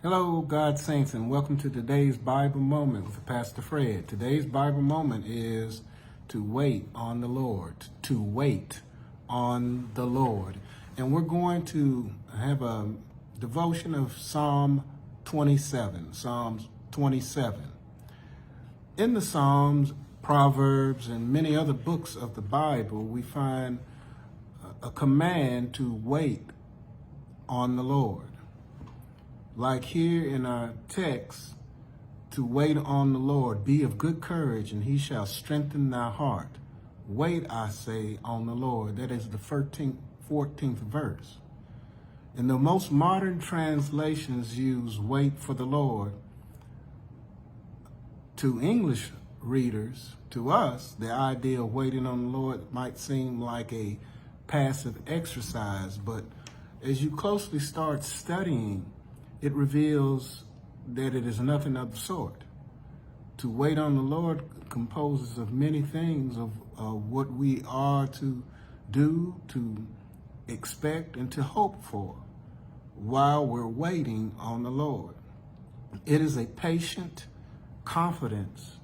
Hello, God Saints, and welcome to today's Bible Moment with Pastor Fred. Today's Bible Moment is to wait on the Lord, to wait on the Lord. And we're going to have a devotion of Psalm 27, Psalms 27. In the Psalms, Proverbs, and many other books of the Bible, we find a command to wait on the Lord. Like here in our text, to wait on the Lord, be of good courage, and he shall strengthen thy heart. Wait, I say, on the Lord. That is the 14th verse. And the most modern translations use wait for the Lord. To English readers, to us, the idea of waiting on the Lord might seem like a passive exercise, but as you closely start studying, it reveals that it is nothing of the sort. To wait on the Lord composes of many things of what we are to do, to expect, and to hope for while we're waiting on the Lord. It is a patient confidence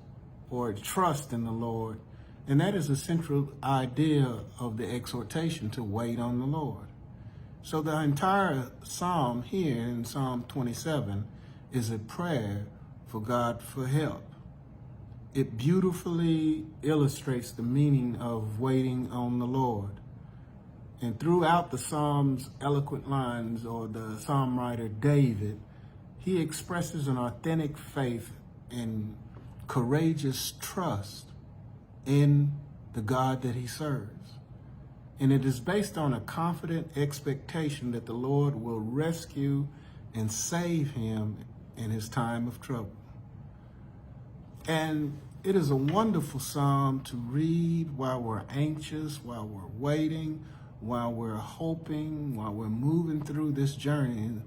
or a trust in the Lord, and that is the central idea of the exhortation to wait on the Lord. So the entire psalm here in Psalm 27 is a prayer for God for help. It beautifully illustrates the meaning of waiting on the Lord. And throughout the psalm's eloquent lines, or the psalm writer David, he expresses an authentic faith and courageous trust in the God that he serves. And it is based on a confident expectation that the Lord will rescue and save him in his time of trouble. And it is a wonderful psalm to read while we're anxious, while we're waiting, while we're hoping, while we're moving through this journey.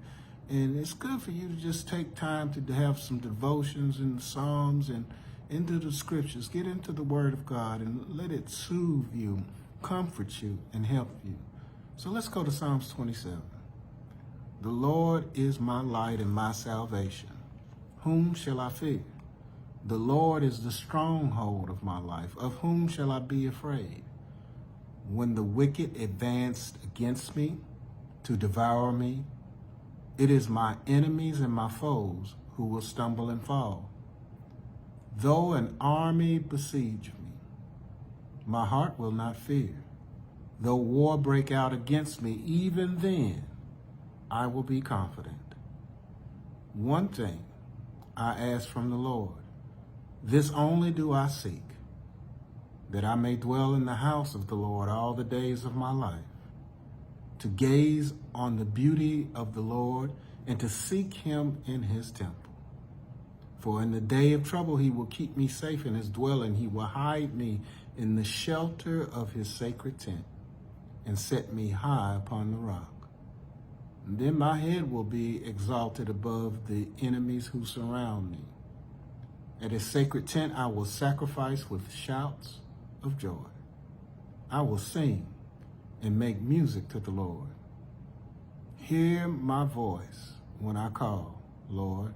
And it's good for you to just take time to have some devotions in the Psalms and into the scriptures. Get into the Word of God and let it soothe you, comfort you, and help you. So let's go to Psalms 27. The Lord is my light and my salvation. Whom shall I fear? The Lord is the stronghold of my life. Of whom shall I be afraid? When the wicked advanced against me to devour me, it is my enemies and my foes who will stumble and fall. Though an army besiege me, my heart will not fear. Though war break out against me, even then I will be confident. One thing I ask from the Lord, this only do I seek, that I may dwell in the house of the Lord all the days of my life, to gaze on the beauty of the Lord and to seek him in his temple. For in the day of trouble he will keep me safe in his dwelling. He will hide me in the shelter of his sacred tent and set me high upon the rock. And then my head will be exalted above the enemies who surround me. At his sacred tent I will sacrifice with shouts of joy. I will sing and make music to the Lord. Hear my voice when I call, Lord.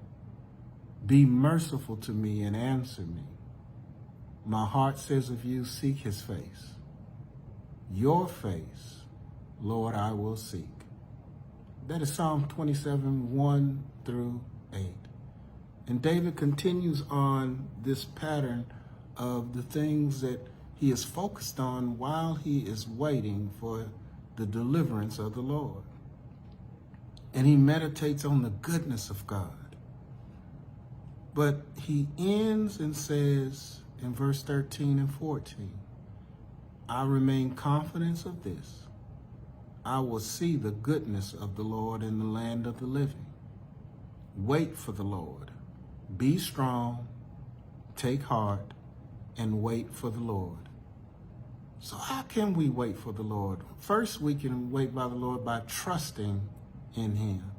Be merciful to me and answer me. My heart says of you, seek his face. Your face, Lord, I will seek. That is Psalm 27, 1 through 8. And David continues on this pattern of the things that he is focused on while he is waiting for the deliverance of the Lord. And he meditates on the goodness of God. But he ends and says in verse 13 and 14, I remain confident of this. I will see the goodness of the Lord in the land of the living. Wait for the Lord. Be strong, take heart, and wait for the Lord. So how can we wait for the Lord? First, we can wait by the Lord by trusting in him.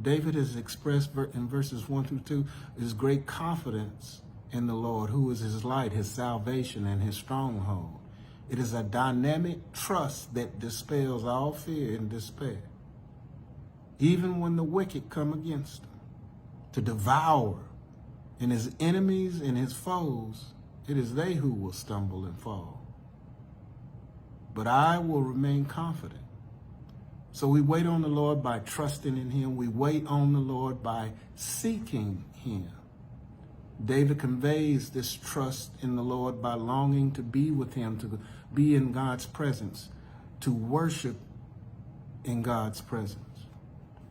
David has expressed in verses 1 through 2 his great confidence in the Lord, who is his light, his salvation, and his stronghold. It is a dynamic trust that dispels all fear and despair, even when the wicked come against him. to devour. And his enemies and his foes, it is they who will stumble and fall. But I will remain confident. So we wait on the Lord by trusting in him. We wait on the Lord by seeking him. David conveys this trust in the Lord by longing to be with him, to be in God's presence, to worship in God's presence.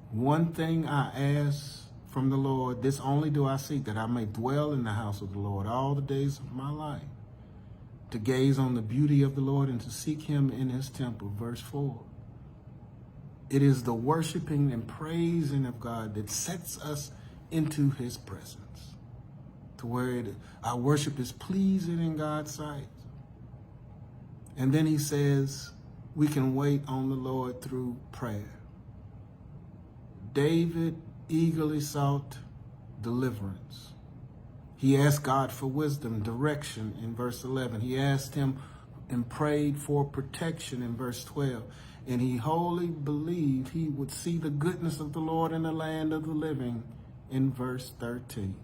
One thing I ask from the Lord, this only do I seek, that I may dwell in the house of the Lord all the days of my life, to gaze on the beauty of the Lord and to seek him in his temple. Verse 4. It is the worshiping and praising of God that sets us into his presence, to where our worship is pleasing in God's sight. And then he says we can wait on the Lord through prayer. David eagerly sought deliverance. He asked God for wisdom, direction in verse 11. He asked him and prayed for protection in verse 12. And he wholly believed he would see the goodness of the Lord in the land of the living in verse 13.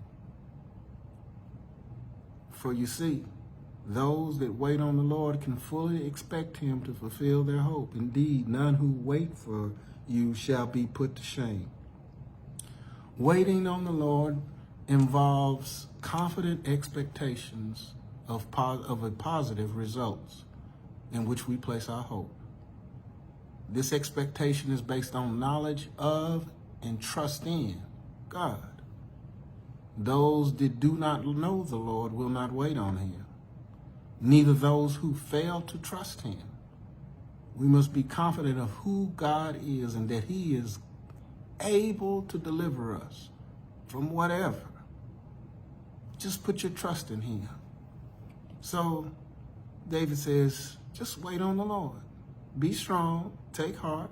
For you see, those that wait on the Lord can fully expect him to fulfill their hope. Indeed, none who wait for you shall be put to shame. Waiting on the Lord involves confident expectations of a positive results in which we place our hope. This expectation is based on knowledge of and trust in God. Those that do not know the Lord will not wait on him, neither those who fail to trust him. We must be confident of who God is and that he is able to deliver us from whatever. Just put your trust in him. So David says, just wait on the Lord. Be strong, take heart,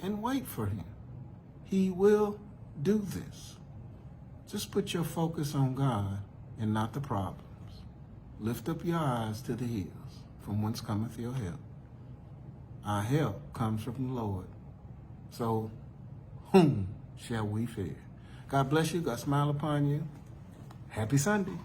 and wait for him. He will do this. Just put your focus on God and not the problems. Lift up your eyes to the hills, from whence cometh your help. Our help comes from the Lord. So whom shall we fear? God bless you. God smile upon you. Happy Sunday.